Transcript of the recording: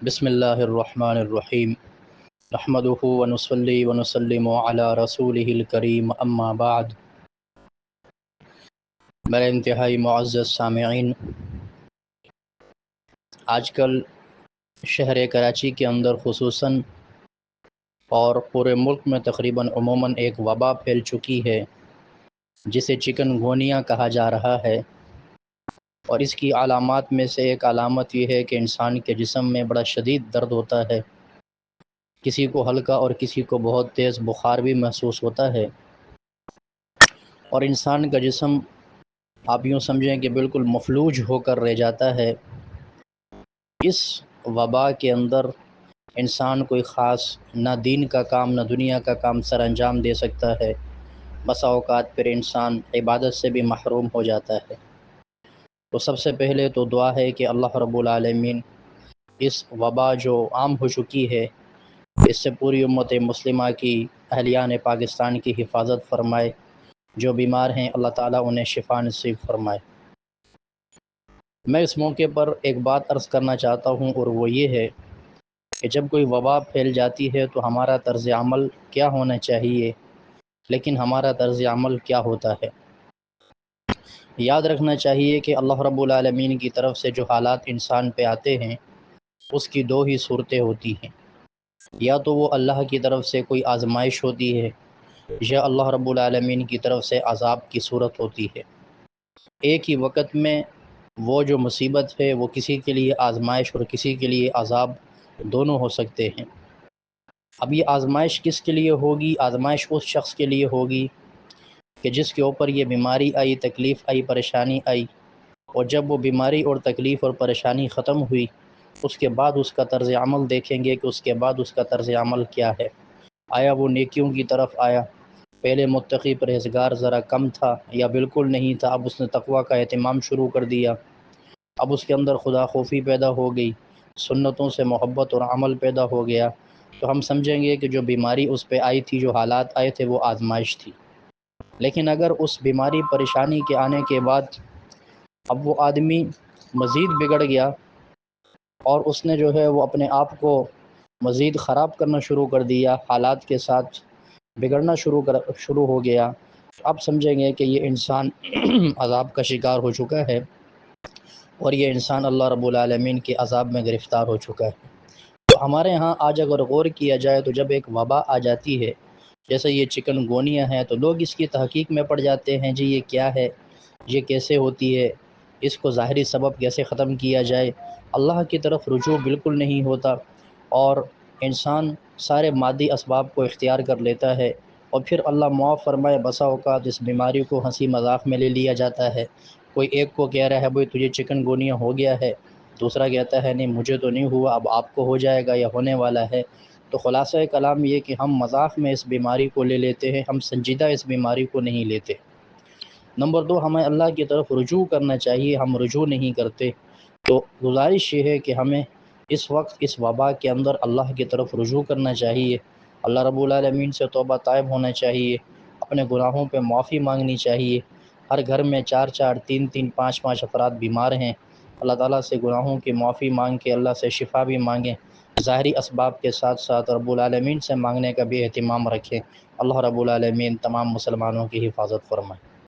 بسم اللہ الرحمن الرحیم نحمدہ ونصلی ونسلم علی رسولہ الکریم اما بعد۔ میرے انتہائی معزز سامعین، آج کل شہر کراچی کے اندر خصوصاً اور پورے ملک میں تقریباً عموماً ایک وبا پھیل چکی ہے جسے چکن گونیا کہا جا رہا ہے، اور اس کی علامات میں سے ایک علامت یہ ہے کہ انسان کے جسم میں بڑا شدید درد ہوتا ہے، کسی کو ہلکا اور کسی کو بہت تیز بخار بھی محسوس ہوتا ہے، اور انسان کا جسم آپ یوں سمجھیں کہ بالکل مفلوج ہو کر رہ جاتا ہے۔ اس وبا کے اندر انسان کوئی خاص نہ دین کا کام نہ دنیا کا کام سر انجام دے سکتا ہے، بسا اوقات پھر انسان عبادت سے بھی محروم ہو جاتا ہے۔ تو سب سے پہلے تو دعا ہے کہ اللہ رب العالمین اس وبا جو عام ہو چکی ہے اس سے پوری امت مسلمہ کی، اہلیان پاکستان کی حفاظت فرمائے۔ جو بیمار ہیں اللہ تعالیٰ انہیں شفا نصیب فرمائے۔ میں اس موقع پر ایک بات عرض کرنا چاہتا ہوں، اور وہ یہ ہے کہ جب کوئی وبا پھیل جاتی ہے تو ہمارا طرز عمل کیا ہونا چاہیے، لیکن ہمارا طرز عمل کیا ہوتا ہے۔ یاد رکھنا چاہیے کہ اللہ رب العالمین کی طرف سے جو حالات انسان پہ آتے ہیں اس کی دو ہی صورتیں ہوتی ہیں، یا تو وہ اللہ کی طرف سے کوئی آزمائش ہوتی ہے، یا اللہ رب العالمین کی طرف سے عذاب کی صورت ہوتی ہے۔ ایک ہی وقت میں وہ جو مصیبت ہے وہ کسی کے لیے آزمائش اور کسی کے لیے عذاب دونوں ہو سکتے ہیں۔ اب یہ آزمائش کس کے لیے ہوگی؟ آزمائش اس شخص کے لیے ہوگی کہ جس کے اوپر یہ بیماری آئی، تکلیف آئی، پریشانی آئی، اور جب وہ بیماری اور تکلیف اور پریشانی ختم ہوئی اس کے بعد اس کا طرز عمل دیکھیں گے کہ اس کے بعد اس کا طرز عمل کیا ہے۔ آیا وہ نیکیوں کی طرف آیا؟ پہلے متقی پرہیزگار ذرا کم تھا یا بالکل نہیں تھا، اب اس نے تقویٰ کا اہتمام شروع کر دیا، اب اس کے اندر خدا خوفی پیدا ہو گئی، سنتوں سے محبت اور عمل پیدا ہو گیا، تو ہم سمجھیں گے کہ جو بیماری اس پہ آئی تھی، جو حالات آئے تھے، وہ آزمائش تھی۔ لیکن اگر اس بیماری پریشانی کے آنے کے بعد اب وہ آدمی مزید بگڑ گیا اور اس نے جو ہے وہ اپنے آپ کو مزید خراب کرنا شروع کر دیا، حالات کے ساتھ بگڑنا شروع ہو گیا، تو اب سمجھیں گے کہ یہ انسان عذاب کا شکار ہو چکا ہے، اور یہ انسان اللہ رب العالمین کے عذاب میں گرفتار ہو چکا ہے۔ تو ہمارے ہاں آج اگر غور کیا جائے تو جب ایک وبا آ جاتی ہے جیسے یہ چکن گونیا ہے تو لوگ اس کی تحقیق میں پڑ جاتے ہیں، جی یہ کیا ہے، یہ کیسے ہوتی ہے، اس کو ظاہری سبب کیسے ختم کیا جائے۔ اللہ کی طرف رجوع بالکل نہیں ہوتا، اور انسان سارے مادی اسباب کو اختیار کر لیتا ہے، اور پھر اللہ معاف فرمائے بسا اوقات اس بیماری کو ہنسی مذاق میں لے لیا جاتا ہے۔ کوئی ایک کو کہہ رہا ہے بھئی تجھے چکن گونیا ہو گیا ہے، دوسرا کہتا ہے نہیں مجھے تو نہیں ہوا، اب آپ کو ہو جائے گا یا ہونے والا ہے۔ تو خلاصہ کلام یہ کہ ہم مذاق میں اس بیماری کو لے لیتے ہیں، ہم سنجیدہ اس بیماری کو نہیں لیتے۔ نمبر دو، ہمیں اللہ کی طرف رجوع کرنا چاہیے، ہم رجوع نہیں کرتے۔ تو گزارش یہ ہے کہ ہمیں اس وقت اس وبا کے اندر اللہ کی طرف رجوع کرنا چاہیے، اللہ رب العالمین سے توبہ طائب ہونا چاہیے، اپنے گناہوں پہ معافی مانگنی چاہیے۔ ہر گھر میں 4 3 3 5 5 افراد بیمار ہیں، اللہ تعالیٰ سے گناہوں کی معافی مانگ کے اللہ سے شفا بھی مانگیں، ظاہری اسباب کے ساتھ ساتھ رب العالمین سے مانگنے کا بھی اہتمام رکھیں۔ اللہ رب العالمین تمام مسلمانوں کی حفاظت فرمائے۔